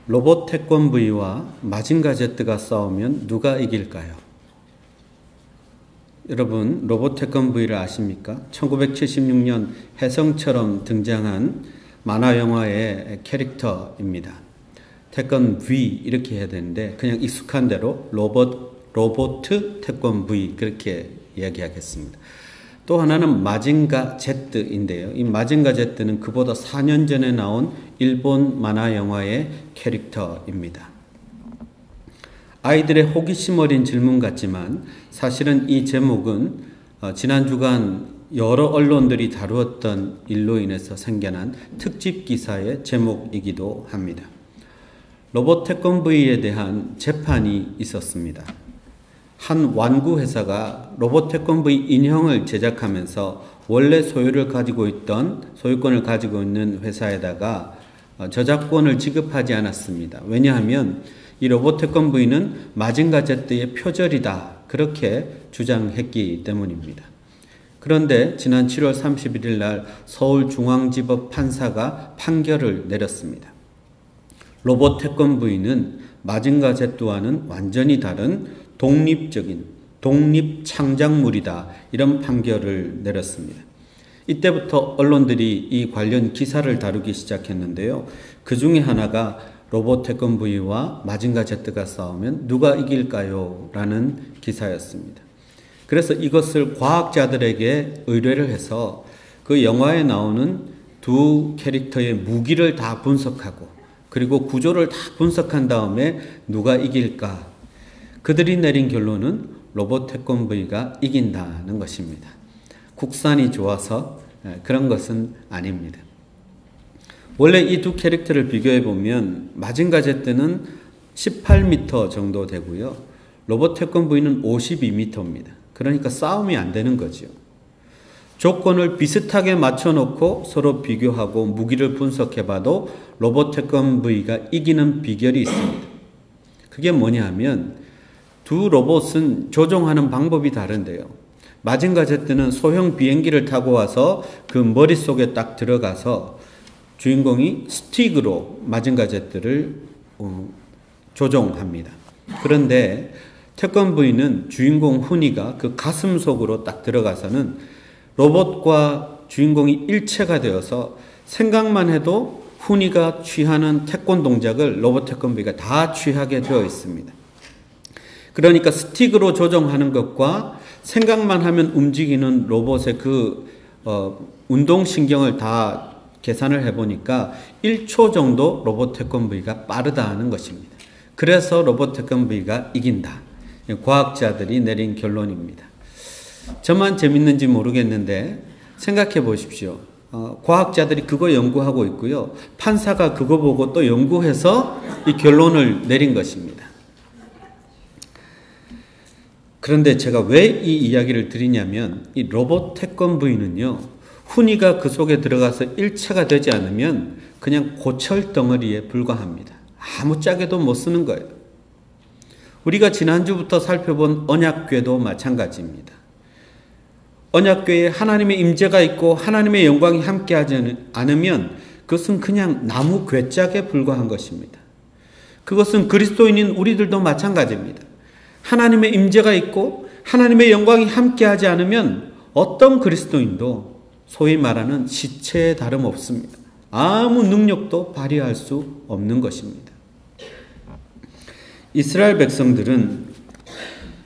로봇 태권브이와 마징가 제트가 싸우면 누가 이길까요? 여러분, 로봇 태권브이를 아십니까? 1976년 혜성처럼 등장한 만화 영화의 캐릭터입니다. 태권브이 이렇게 해야 되는데 그냥 익숙한 대로 로봇 태권브이 그렇게 이야기하겠습니다. 또 하나는 마징가 제트인데요. 이 마징가 제트는 그보다 4년 전에 나온 일본 만화 영화의 캐릭터입니다. 아이들의 호기심 어린 질문 같지만 사실은 이 제목은 지난 주간 여러 언론들이 다루었던 일로 인해서 생겨난 특집 기사의 제목이기도 합니다. 로봇 태권브이에 대한 재판이 있었습니다. 한 완구 회사가 로봇 태권브이 인형을 제작하면서 원래 소유권을 가지고 있는 회사에다가 저작권을 지급하지 않았습니다. 왜냐하면 이 로봇 태권브이는 마징가 제트의 표절이다 그렇게 주장했기 때문입니다. 그런데 지난 7월 31일 날 서울중앙지법 판사가 판결을 내렸습니다. 로봇 태권브이는 마징가 제트와는 완전히 다른 독립 창작물이다 이런 판결을 내렸습니다. 이때부터 언론들이 이 관련 기사를 다루기 시작했는데요. 그 중에 하나가 로봇 태권브이와 마징가 제트가 싸우면 누가 이길까요? 라는 기사였습니다. 그래서 이것을 과학자들에게 의뢰를 해서 그 영화에 나오는 두 캐릭터의 무기를 다 분석하고 그리고 구조를 다 분석한 다음에 누가 이길까? 그들이 내린 결론은 로봇 태권브이가 이긴다는 것입니다. 국산이 좋아서 그런 것은 아닙니다. 원래 이 두 캐릭터를 비교해 보면 마징가 제트는 18m 정도 되고요. 로봇 태권브이는 52m입니다. 그러니까 싸움이 안 되는 거죠. 조건을 비슷하게 맞춰놓고 서로 비교하고 무기를 분석해 봐도 로봇 태권브이가 이기는 비결이 있습니다. 그게 뭐냐 하면 두 로봇은 조종하는 방법이 다른데요. 마징가 제트는 소형 비행기를 타고 와서 그 머릿속에 딱 들어가서 주인공이 스틱으로 마징가 제트를 조종합니다. 그런데 태권브이는 주인공 훈이가 그 가슴 속으로 딱 들어가서는 로봇과 주인공이 일체가 되어서 생각만 해도 훈이가 취하는 태권 동작을 로봇 태권브이가 다 취하게 되어 있습니다. 그러니까 스틱으로 조종하는 것과 생각만 하면 움직이는 로봇의 운동신경을 다 계산을 해보니까 1초 정도 로봇 태권브이가 빠르다는 것입니다. 그래서 로봇 태권브이가 이긴다. 과학자들이 내린 결론입니다. 저만 재밌는지 모르겠는데 생각해 보십시오. 과학자들이 그거 연구하고 있고요. 판사가 그거 보고 또 연구해서 이 결론을 내린 것입니다. 그런데 제가 왜 이 이야기를 드리냐면 이 로봇 태권브이는요. 훈이가 그 속에 들어가서 일체가 되지 않으면 그냥 고철 덩어리에 불과합니다. 아무짝에도 못 쓰는 거예요. 우리가 지난주부터 살펴본 언약궤도 마찬가지입니다. 언약궤에 하나님의 임재가 있고 하나님의 영광이 함께하지 않으면 그것은 그냥 나무 궤짝에 불과한 것입니다. 그것은 그리스도인인 우리들도 마찬가지입니다. 하나님의 임재가 있고 하나님의 영광이 함께하지 않으면 어떤 그리스도인도 소위 말하는 시체에 다름없습니다. 아무 능력도 발휘할 수 없는 것입니다. 이스라엘 백성들은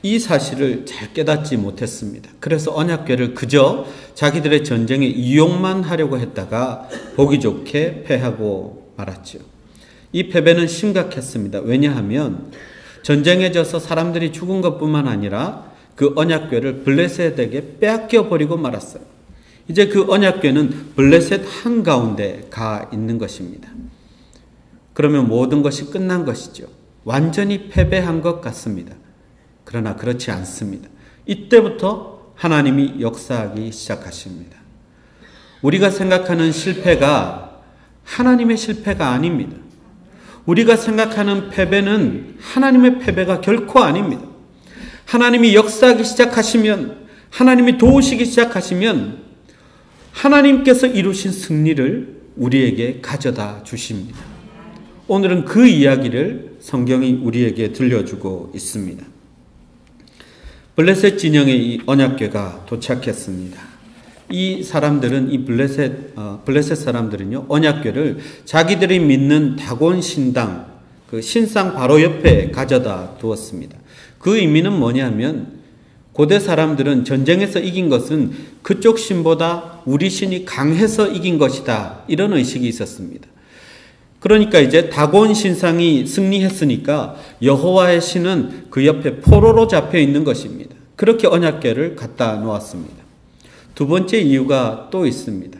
이 사실을 잘 깨닫지 못했습니다. 그래서 언약궤를 그저 자기들의 전쟁에 이용만 하려고 했다가 보기 좋게 패하고 말았죠. 이 패배는 심각했습니다. 왜냐하면 전쟁에 져서 사람들이 죽은 것뿐만 아니라 그 언약궤를 블레셋에게 빼앗겨 버리고 말았어요. 이제 그 언약궤는 블레셋 한가운데 가 있는 것입니다. 그러면 모든 것이 끝난 것이죠. 완전히 패배한 것 같습니다. 그러나 그렇지 않습니다. 이때부터 하나님이 역사하기 시작하십니다. 우리가 생각하는 실패가 하나님의 실패가 아닙니다. 우리가 생각하는 패배는 하나님의 패배가 결코 아닙니다. 하나님이 역사하기 시작하시면, 하나님이 도우시기 시작하시면 하나님께서 이루신 승리를 우리에게 가져다 주십니다. 오늘은 그 이야기를 성경이 우리에게 들려주고 있습니다. 블레셋 진영의 이 언약궤가 도착했습니다. 이 사람들은, 이 블레셋 사람들은요, 언약궤를 자기들이 믿는 다곤 신당, 그 신상 바로 옆에 가져다 두었습니다. 그 의미는 뭐냐면, 고대 사람들은 전쟁에서 이긴 것은 그쪽 신보다 우리 신이 강해서 이긴 것이다, 이런 의식이 있었습니다. 그러니까 이제 다곤 신상이 승리했으니까 여호와의 신은 그 옆에 포로로 잡혀 있는 것입니다. 그렇게 언약궤를 갖다 놓았습니다. 두 번째 이유가 또 있습니다.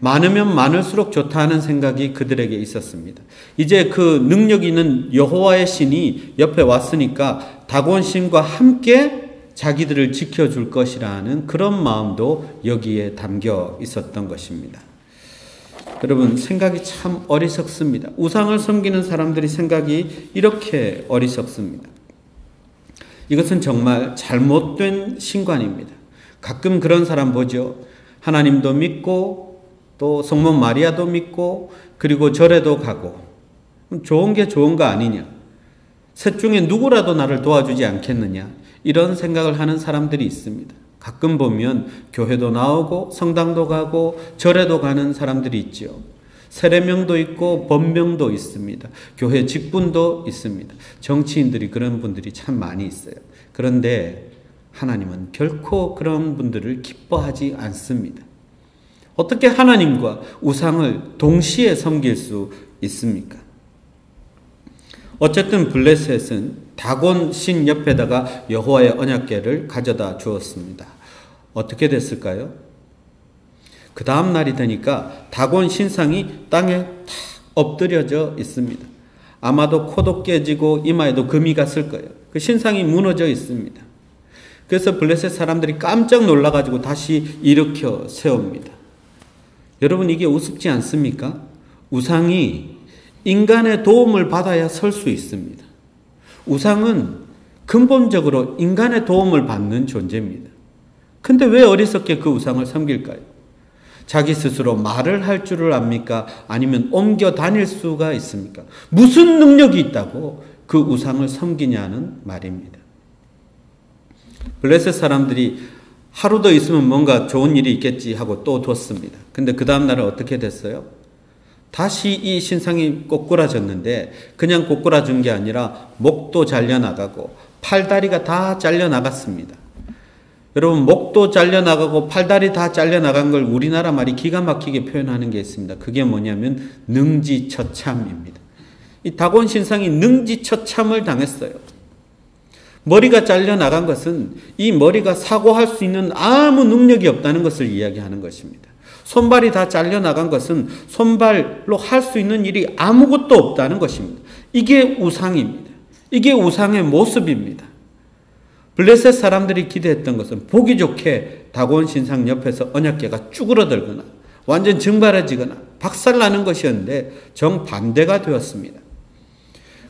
많으면 많을수록 좋다는 생각이 그들에게 있었습니다. 이제 그 능력 있는 여호와의 신이 옆에 왔으니까 다곤 신과 함께 자기들을 지켜줄 것이라는 그런 마음도 여기에 담겨 있었던 것입니다. 여러분, 생각이 참 어리석습니다. 우상을 섬기는 사람들이 생각이 이렇게 어리석습니다. 이것은 정말 잘못된 신관입니다. 가끔 그런 사람 보죠. 하나님도 믿고 또 성모 마리아도 믿고 그리고 절에도 가고, 좋은 게 좋은 거 아니냐, 셋 중에 누구라도 나를 도와주지 않겠느냐, 이런 생각을 하는 사람들이 있습니다. 가끔 보면 교회도 나오고 성당도 가고 절에도 가는 사람들이 있죠. 세례명도 있고 법명도 있습니다. 교회 직분도 있습니다. 정치인들이 그런 분들이 참 많이 있어요. 그런데 하나님은 결코 그런 분들을 기뻐하지 않습니다. 어떻게 하나님과 우상을 동시에 섬길 수 있습니까? 어쨌든 블레셋은 다곤 신 옆에다가 여호와의 언약궤를 가져다 주었습니다. 어떻게 됐을까요? 그 다음 날이 되니까 다곤 신상이 땅에 탁 엎드려져 있습니다. 아마도 코도 깨지고 이마에도 금이 갔을 거예요. 그 신상이 무너져 있습니다. 그래서 블레셋 사람들이 깜짝 놀라가지고 다시 일으켜 세웁니다. 여러분, 이게 우습지 않습니까? 우상이 인간의 도움을 받아야 설 수 있습니다. 우상은 근본적으로 인간의 도움을 받는 존재입니다. 근데 왜 어리석게 그 우상을 섬길까요? 자기 스스로 말을 할 줄을 압니까? 아니면 옮겨 다닐 수가 있습니까? 무슨 능력이 있다고 그 우상을 섬기냐는 말입니다. 블레셋 사람들이 하루 더 있으면 뭔가 좋은 일이 있겠지 하고 또 뒀습니다. 근데 그 다음 날은 어떻게 됐어요? 다시 이 신상이 꼬꾸라졌는데 그냥 꼬꾸라진 게 아니라 목도 잘려나가고 팔다리가 다 잘려나갔습니다. 여러분, 목도 잘려나가고 팔다리 다 잘려나간 걸 우리나라 말이 기가 막히게 표현하는 게 있습니다. 그게 뭐냐면 능지처참입니다. 이 다곤 신상이 능지처참을 당했어요. 머리가 잘려나간 것은 이 머리가 사고할 수 있는 아무 능력이 없다는 것을 이야기하는 것입니다. 손발이 다 잘려나간 것은 손발로 할 수 있는 일이 아무것도 없다는 것입니다. 이게 우상입니다. 이게 우상의 모습입니다. 블레셋 사람들이 기대했던 것은 보기 좋게 다곤 신상 옆에서 언약궤가 쭈그러들거나 완전 증발해지거나 박살나는 것이었는데 정반대가 되었습니다.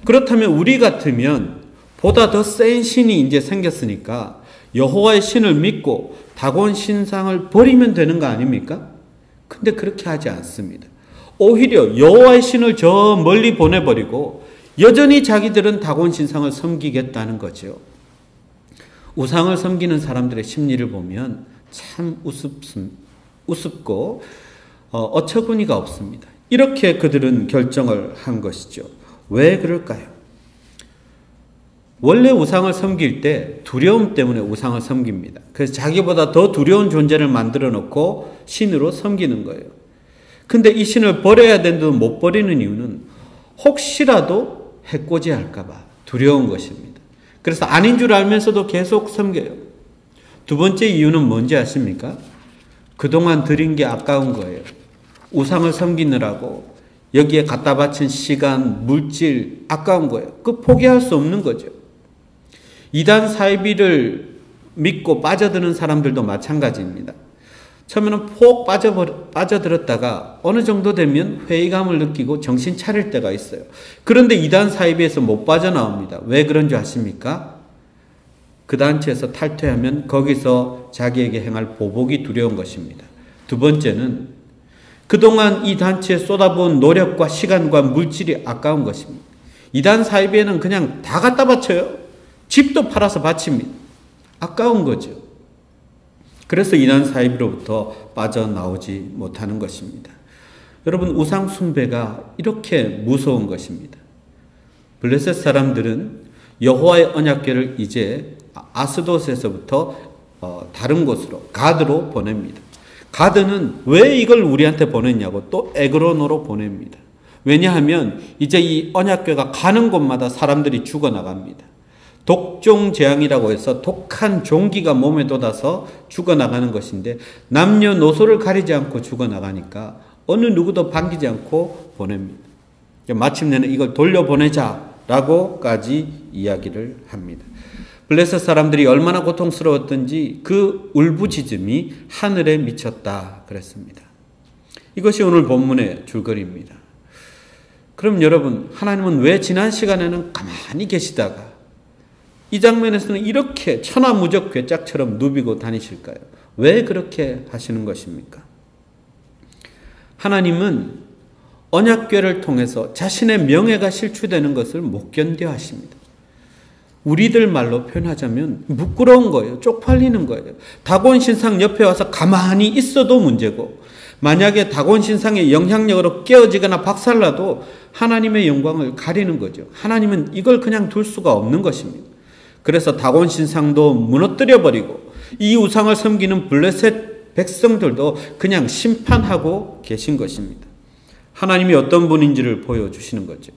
그렇다면 우리 같으면 보다 더 센 신이 이제 생겼으니까 여호와의 신을 믿고 다곤 신상을 버리면 되는 거 아닙니까? 근데 그렇게 하지 않습니다. 오히려 여호와의 신을 저 멀리 보내버리고 여전히 자기들은 다곤 신상을 섬기겠다는 거죠. 우상을 섬기는 사람들의 심리를 보면 참 우습고 어처구니가 없습니다. 이렇게 그들은 결정을 한 것이죠. 왜 그럴까요? 원래 우상을 섬길 때 두려움 때문에 우상을 섬깁니다. 그래서 자기보다 더 두려운 존재를 만들어 놓고 신으로 섬기는 거예요. 근데 이 신을 버려야 되는데도 못 버리는 이유는 혹시라도 해코지할까 봐 두려운 것입니다. 그래서 아닌 줄 알면서도 계속 섬겨요. 두 번째 이유는 뭔지 아십니까? 그동안 들인 게 아까운 거예요. 우상을 섬기느라고 여기에 갖다 바친 시간, 물질 아까운 거예요. 그 포기할 수 없는 거죠. 이단 사이비를 믿고 빠져드는 사람들도 마찬가지입니다. 처음에는 폭 빠져들었다가 어느 정도 되면 회의감을 느끼고 정신 차릴 때가 있어요. 그런데 이단 사이비에서 못 빠져나옵니다. 왜 그런 줄 아십니까? 그 단체에서 탈퇴하면 거기서 자기에게 행할 보복이 두려운 것입니다. 두 번째는 그동안 이 단체에 쏟아부은 노력과 시간과 물질이 아까운 것입니다. 이단 사이비에는 그냥 다 갖다 바쳐요. 집도 팔아서 바칩니다. 아까운 거죠. 그래서 이단 사이비로부터 빠져나오지 못하는 것입니다. 여러분, 우상 숭배가 이렇게 무서운 것입니다. 블레셋 사람들은 여호와의 언약궤를 이제 아스돗에서부터 다른 곳으로 가드로 보냅니다. 가드는 왜 이걸 우리한테 보냈냐고 또 에그론으로 보냅니다. 왜냐하면 이제 이 언약궤가 가는 곳마다 사람들이 죽어나갑니다. 독종재앙이라고 해서 독한 종기가 몸에 돋아서 죽어나가는 것인데 남녀노소를 가리지 않고 죽어나가니까 어느 누구도 반기지 않고 보냅니다. 마침내는 이걸 돌려보내자라고까지 이야기를 합니다. 블레셋 사람들이 얼마나 고통스러웠던지 그 울부짖음이 하늘에 미쳤다 그랬습니다. 이것이 오늘 본문의 줄거리입니다. 그럼 여러분, 하나님은 왜 지난 시간에는 가만히 계시다가 이 장면에서는 이렇게 천하무적 괴짝처럼 누비고 다니실까요? 왜 그렇게 하시는 것입니까? 하나님은 언약궤를 통해서 자신의 명예가 실추되는 것을 못 견뎌 하십니다. 우리들 말로 표현하자면 부끄러운 거예요. 쪽팔리는 거예요. 다곤 신상 옆에 와서 가만히 있어도 문제고, 만약에 다곤 신상의 영향력으로 깨어지거나 박살나도 하나님의 영광을 가리는 거죠. 하나님은 이걸 그냥 둘 수가 없는 것입니다. 그래서 다곤 신상도 무너뜨려 버리고 이 우상을 섬기는 블레셋 백성들도 그냥 심판하고 계신 것입니다. 하나님이 어떤 분인지를 보여주시는 거죠.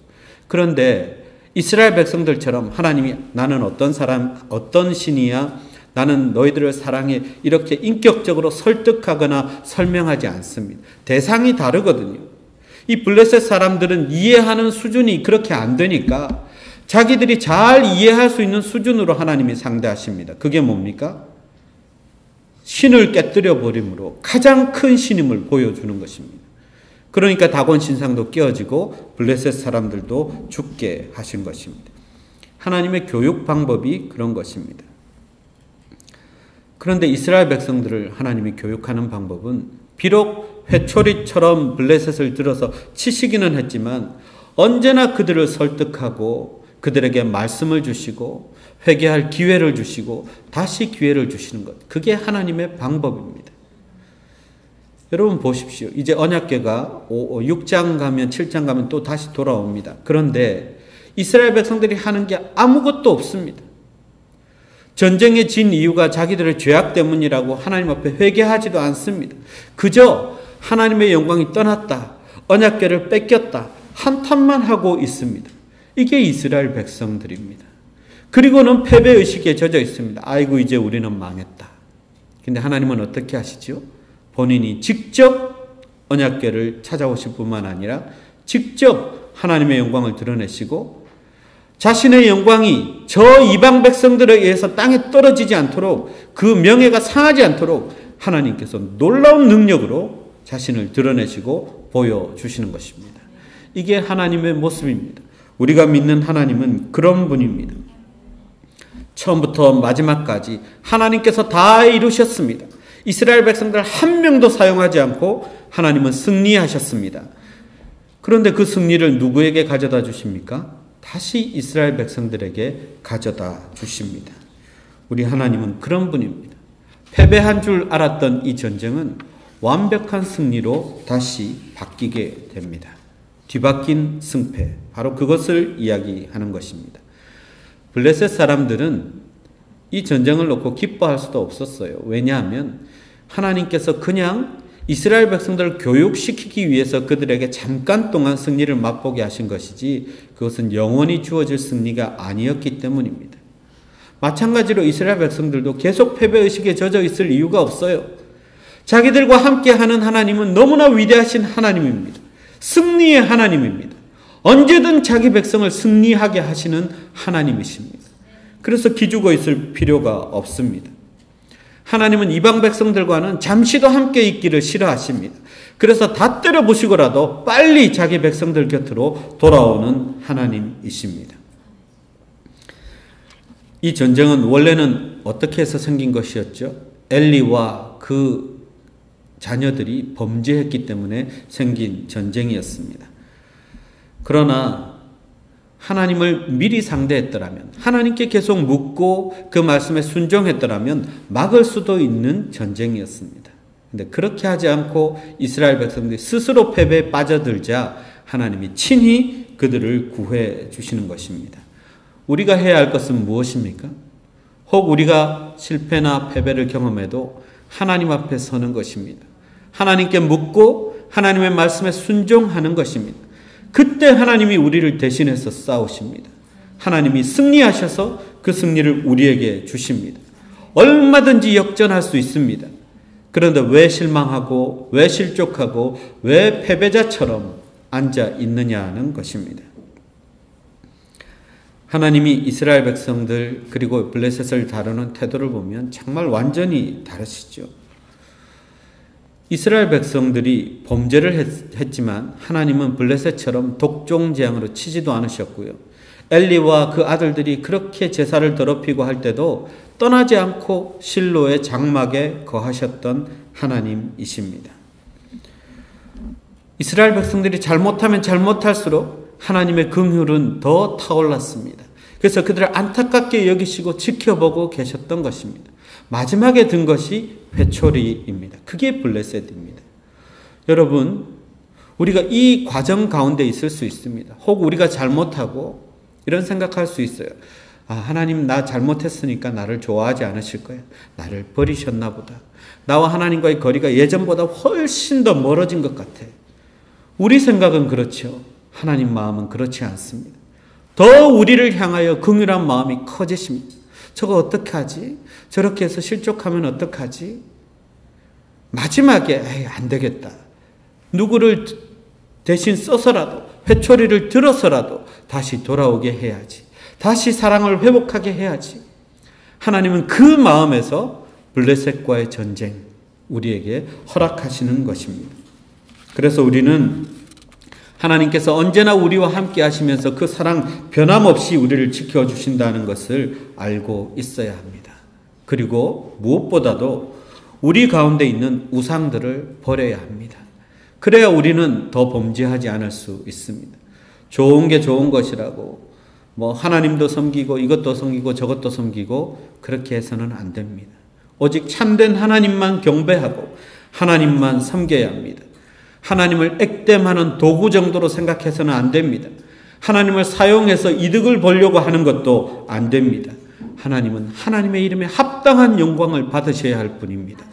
그런데 이스라엘 백성들처럼 하나님이 나는 어떤 사람, 어떤 신이야, 나는 너희들을 사랑해, 이렇게 인격적으로 설득하거나 설명하지 않습니다. 대상이 다르거든요. 이 블레셋 사람들은 이해하는 수준이 그렇게 안 되니까 자기들이 잘 이해할 수 있는 수준으로 하나님이 상대하십니다. 그게 뭡니까? 신을 깨뜨려 버림으로 가장 큰 신임을 보여주는 것입니다. 그러니까 다곤 신상도 깨어지고 블레셋 사람들도 죽게 하신 것입니다. 하나님의 교육 방법이 그런 것입니다. 그런데 이스라엘 백성들을 하나님이 교육하는 방법은 비록 회초리처럼 블레셋을 들어서 치시기는 했지만 언제나 그들을 설득하고 그들에게 말씀을 주시고 회개할 기회를 주시고 다시 기회를 주시는 것. 그게 하나님의 방법입니다. 여러분 보십시오. 이제 언약궤가 6장 가면 7장 가면 또 다시 돌아옵니다. 그런데 이스라엘 백성들이 하는 게 아무것도 없습니다. 전쟁에 진 이유가 자기들의 죄악 때문이라고 하나님 앞에 회개하지도 않습니다. 그저 하나님의 영광이 떠났다, 언약궤를 뺏겼다, 한탄만 하고 있습니다. 이게 이스라엘 백성들입니다. 그리고는 패배의식에 젖어 있습니다. 아이고 이제 우리는 망했다. 근데 하나님은 어떻게 하시죠? 본인이 직접 언약궤를 찾아오실 뿐만 아니라 직접 하나님의 영광을 드러내시고 자신의 영광이 저 이방 백성들에 의해서 땅에 떨어지지 않도록, 그 명예가 상하지 않도록 하나님께서 놀라운 능력으로 자신을 드러내시고 보여주시는 것입니다. 이게 하나님의 모습입니다. 우리가 믿는 하나님은 그런 분입니다. 처음부터 마지막까지 하나님께서 다 이루셨습니다. 이스라엘 백성들 한 명도 사용하지 않고 하나님은 승리하셨습니다. 그런데 그 승리를 누구에게 가져다 주십니까? 다시 이스라엘 백성들에게 가져다 주십니다. 우리 하나님은 그런 분입니다. 패배한 줄 알았던 이 전쟁은 완벽한 승리로 다시 바뀌게 됩니다. 뒤바뀐 승패, 바로 그것을 이야기하는 것입니다. 블레셋 사람들은 이 전쟁을 놓고 기뻐할 수도 없었어요. 왜냐하면 하나님께서 그냥 이스라엘 백성들을 교육시키기 위해서 그들에게 잠깐 동안 승리를 맛보게 하신 것이지 그것은 영원히 주어질 승리가 아니었기 때문입니다. 마찬가지로 이스라엘 백성들도 계속 패배의식에 젖어 있을 이유가 없어요. 자기들과 함께하는 하나님은 너무나 위대하신 하나님입니다. 승리의 하나님입니다. 언제든 자기 백성을 승리하게 하시는 하나님이십니다. 그래서 기죽어 있을 필요가 없습니다. 하나님은 이방 백성들과는 잠시도 함께 있기를 싫어하십니다. 그래서 다 때려부시고라도 빨리 자기 백성들 곁으로 돌아오는 하나님이십니다. 이 전쟁은 원래는 어떻게 해서 생긴 것이었죠? 엘리와 그 자녀들이 범죄했기 때문에 생긴 전쟁이었습니다. 그러나 하나님을 미리 상대했더라면, 하나님께 계속 묻고 그 말씀에 순종했더라면 막을 수도 있는 전쟁이었습니다. 근데 그렇게 하지 않고 이스라엘 백성들이 스스로 패배에 빠져들자 하나님이 친히 그들을 구해 주시는 것입니다. 우리가 해야 할 것은 무엇입니까? 혹 우리가 실패나 패배를 경험해도 하나님 앞에 서는 것입니다. 하나님께 묻고 하나님의 말씀에 순종하는 것입니다. 그때 하나님이 우리를 대신해서 싸우십니다. 하나님이 승리하셔서 그 승리를 우리에게 주십니다. 얼마든지 역전할 수 있습니다. 그런데 왜 실망하고 왜 실족하고 왜 패배자처럼 앉아 있느냐는 것입니다. 하나님이 이스라엘 백성들 그리고 블레셋을 다루는 태도를 보면 정말 완전히 다르시죠. 이스라엘 백성들이 범죄를 했지만 하나님은 블레셋처럼 독종재앙으로 치지도 않으셨고요. 엘리와 그 아들들이 그렇게 제사를 더럽히고 할 때도 떠나지 않고 실로의 장막에 거하셨던 하나님이십니다. 이스라엘 백성들이 잘못하면 잘못할수록 하나님의 긍휼은 더 타올랐습니다. 그래서 그들을 안타깝게 여기시고 지켜보고 계셨던 것입니다. 마지막에 든 것이 회초리입니다. 그게 블레셋입니다. 여러분, 우리가 이 과정 가운데 있을 수 있습니다. 혹 우리가 잘못하고 이런 생각할 수 있어요. 아, 하나님 나 잘못했으니까 나를 좋아하지 않으실 거야. 나를 버리셨나 보다. 나와 하나님과의 거리가 예전보다 훨씬 더 멀어진 것 같아. 우리 생각은 그렇죠. 하나님 마음은 그렇지 않습니다. 더 우리를 향하여 긍휼한 마음이 커지십니다. 저거 어떻게 하지? 저렇게 해서 실족하면 어떡하지? 마지막에 안 되겠다. 누구를 대신 써서라도 회초리를 들어서라도 다시 돌아오게 해야지. 다시 사랑을 회복하게 해야지. 하나님은 그 마음에서 블레셋과의 전쟁 우리에게 허락하시는 것입니다. 그래서 우리는 하나님께서 언제나 우리와 함께 하시면서 그 사랑 변함없이 우리를 지켜주신다는 것을 알고 있어야 합니다. 그리고 무엇보다도 우리 가운데 있는 우상들을 버려야 합니다. 그래야 우리는 더 범죄하지 않을 수 있습니다. 좋은 게 좋은 것이라고 하나님도 섬기고 이것도 섬기고 저것도 섬기고 그렇게 해서는 안 됩니다. 오직 참된 하나님만 경배하고 하나님만 섬겨야 합니다. 하나님을 액땜하는 도구 정도로 생각해서는 안 됩니다. 하나님을 사용해서 이득을 보려고 하는 것도 안 됩니다. 하나님은 하나님의 이름에 합당한 영광을 받으셔야 할 분입니다.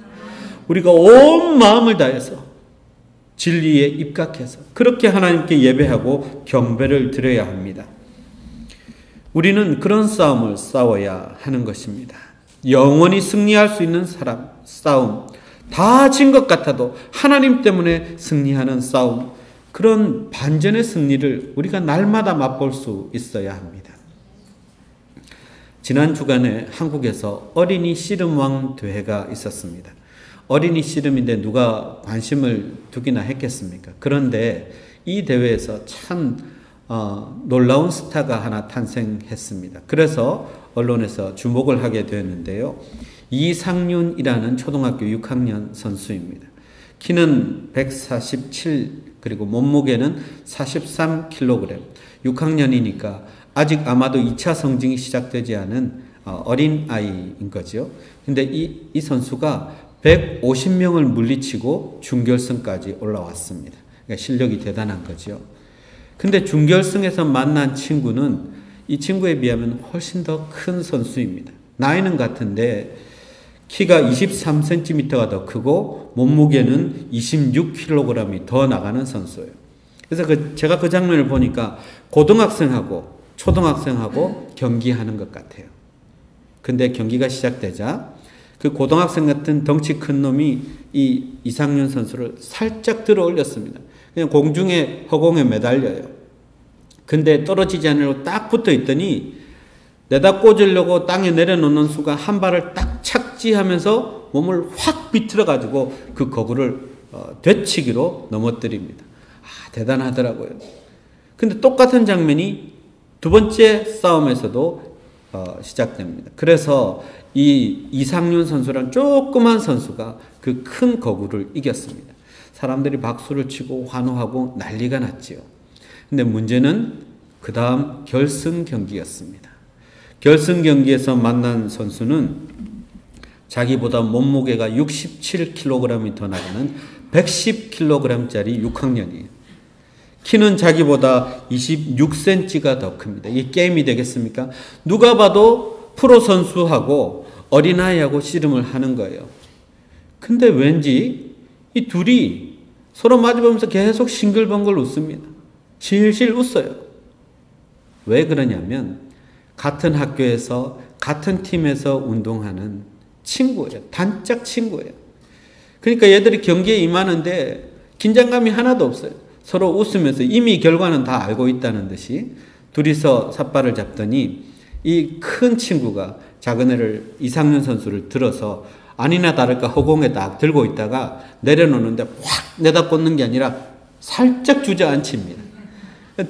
우리가 온 마음을 다해서 진리에 입각해서 그렇게 하나님께 예배하고 경배를 드려야 합니다. 우리는 그런 싸움을 싸워야 하는 것입니다. 영원히 승리할 수 있는 싸움, 다 진 것 같아도 하나님 때문에 승리하는 싸움, 그런 반전의 승리를 우리가 날마다 맛볼 수 있어야 합니다. 지난 주간에 한국에서 어린이 씨름왕 대회가 있었습니다. 어린이 씨름인데 누가 관심을 두기나 했겠습니까? 그런데 이 대회에서 참 놀라운 스타가 하나 탄생했습니다. 그래서 언론에서 주목을 하게 되었는데요. 이상윤이라는 초등학교 6학년 선수입니다. 키는 147 그리고 몸무게는 43kg. 6학년이니까 아직 아마도 2차 성징이 시작되지 않은 어린 아이인 거죠. 근데 이 선수가 150명을 물리치고 준결승까지 올라왔습니다. 그러니까 실력이 대단한 거죠. 근데 준결승에서 만난 친구는 이 친구에 비하면 훨씬 더 큰 선수입니다. 나이는 같은데 키가 23cm가 더 크고 몸무게는 26kg이 더 나가는 선수예요. 그래서 제가 그 장면을 보니까 고등학생하고 초등학생하고 경기하는 것 같아요. 근데 경기가 시작되자 그 고등학생 같은 덩치 큰 놈이 이 이상윤 선수를 살짝 들어 올렸습니다. 그냥 공중에 허공에 매달려요. 근데 떨어지지 않으려고 딱 붙어 있더니 내다 꽂으려고 땅에 내려놓는 순간 한 발을 딱 착지하면서 몸을 확 비틀어 가지고 그 거구를 되치기로 넘어뜨립니다. 대단하더라고요. 근데 똑같은 장면이 두 번째 싸움에서도 시작됩니다. 그래서 이 이상윤 선수란 조그만 선수가 그 큰 거구를 이겼습니다. 사람들이 박수를 치고 환호하고 난리가 났지요. 근데 문제는 그 다음 결승 경기였습니다. 결승 경기에서 만난 선수는 자기보다 몸무게가 67kg이 더 나가는 110kg짜리 6학년이에요. 키는 자기보다 26cm가 더 큽니다. 이게 게임이 되겠습니까? 누가 봐도 프로 선수하고 어린아이하고 씨름을 하는 거예요. 근데 왠지 이 둘이 서로 마주보면서 계속 싱글벙글 웃습니다. 실실 웃어요. 왜 그러냐면 같은 학교에서 같은 팀에서 운동하는 친구예요. 단짝 친구예요. 그러니까 얘들이 경기에 임하는데 긴장감이 하나도 없어요. 서로 웃으면서 이미 결과는 다 알고 있다는 듯이 둘이서 삿발을 잡더니 이 큰 친구가 작은 애를 이상윤 선수를 들어서 아니나 다를까 허공에 딱 들고 있다가 내려놓는데 확 내다 꽂는 게 아니라 살짝 주저앉힙니다.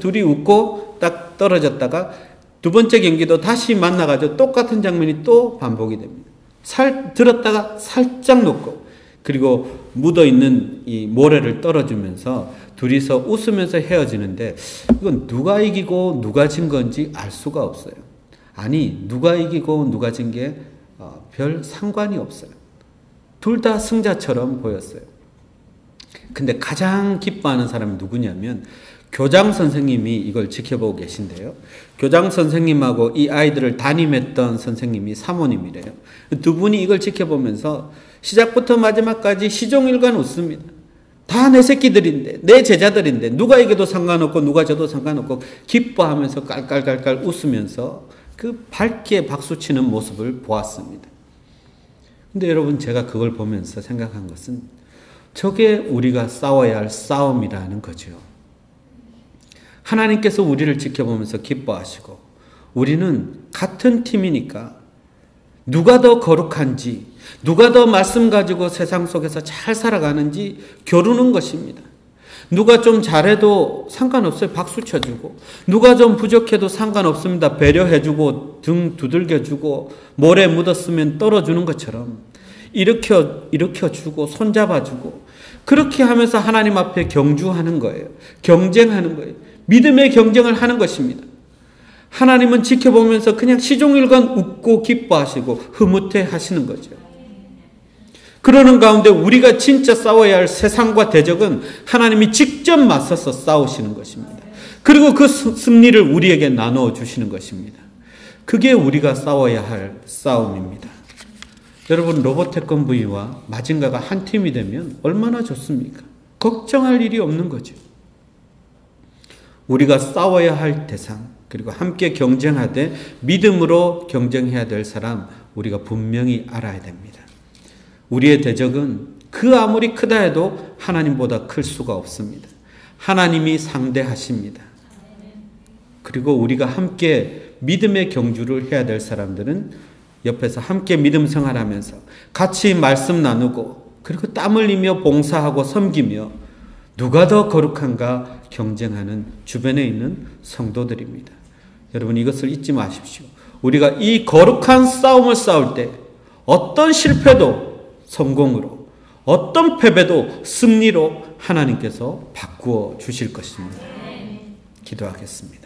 둘이 웃고 딱 떨어졌다가 두 번째 경기도 다시 만나가지고 똑같은 장면이 또 반복이 됩니다. 들었다가 살짝 놓고 그리고 묻어있는 이 모래를 떨어주면서 둘이서 웃으면서 헤어지는데 이건 누가 이기고 누가 진 건지 알 수가 없어요. 아니 누가 이기고 누가 진 게 별 상관이 없어요. 둘 다 승자처럼 보였어요. 근데 가장 기뻐하는 사람이 누구냐면 교장 선생님이 이걸 지켜보고 계신데요. 교장 선생님하고 이 아이들을 담임했던 선생님이 사모님이래요. 두 분이 이걸 지켜보면서 시작부터 마지막까지 시종일관 웃습니다. 다 내 새끼들인데, 내 제자들인데 누가 이겨도 상관없고 누가 져도 상관없고 기뻐하면서 깔깔깔깔 웃으면서 그 밝게 박수치는 모습을 보았습니다. 근데 여러분 제가 그걸 보면서 생각한 것은 저게 우리가 싸워야 할 싸움이라는 거죠. 하나님께서 우리를 지켜보면서 기뻐하시고 우리는 같은 팀이니까 누가 더 거룩한지 누가 더 말씀 가지고 세상 속에서 잘 살아가는지 겨루는 것입니다. 누가 좀 잘해도 상관없어요. 박수 쳐주고 누가 좀 부족해도 상관없습니다. 배려해주고 등 두들겨주고 모래 묻었으면 떨어주는 것처럼 일으켜주고 손잡아주고 그렇게 하면서 하나님 앞에 경주하는 거예요. 경쟁하는 거예요. 믿음의 경쟁을 하는 것입니다. 하나님은 지켜보면서 그냥 시종일관 웃고 기뻐하시고 흐뭇해 하시는 거죠. 그러는 가운데 우리가 진짜 싸워야 할 세상과 대적은 하나님이 직접 맞서서 싸우시는 것입니다. 그리고 그 승리를 우리에게 나누어 주시는 것입니다. 그게 우리가 싸워야 할 싸움입니다. 여러분 로봇 태권브이와 마징가가 한 팀이 되면 얼마나 좋습니까? 걱정할 일이 없는 거죠. 우리가 싸워야 할 대상 그리고 함께 경쟁하되 믿음으로 경쟁해야 될 사람 우리가 분명히 알아야 됩니다. 우리의 대적은 그 아무리 크다 해도 하나님보다 클 수가 없습니다. 하나님이 상대하십니다. 그리고 우리가 함께 믿음의 경주를 해야 될 사람들은 옆에서 함께 믿음 생활하면서 같이 말씀 나누고 그리고 땀 흘리며 봉사하고 섬기며 누가 더 거룩한가 경쟁하는 주변에 있는 성도들입니다. 여러분 이것을 잊지 마십시오. 우리가 이 거룩한 싸움을 싸울 때 어떤 실패도 성공으로 어떤 패배도 승리로 하나님께서 바꾸어 주실 것입니다. 기도하겠습니다.